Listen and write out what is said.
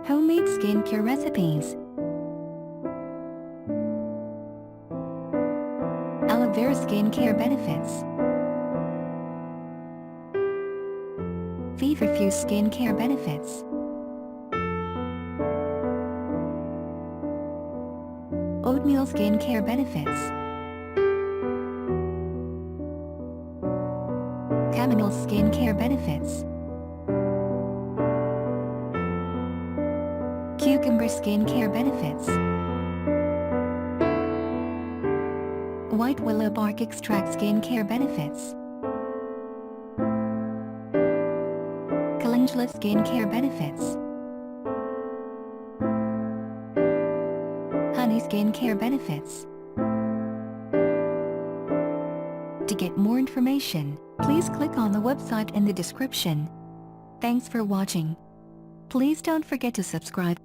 Homemade skincare recipes. Aloe vera skincare benefits. Feverfew skincare benefits. Oatmeal skincare benefits. Chamomile skincare benefits. Cucumber skincare benefits. White willow bark extract skincare benefits. Calendula skincare benefits. Honey skincare benefits. To get more information, please click on the website in the description. Thanks for watching. Please don't forget to subscribe.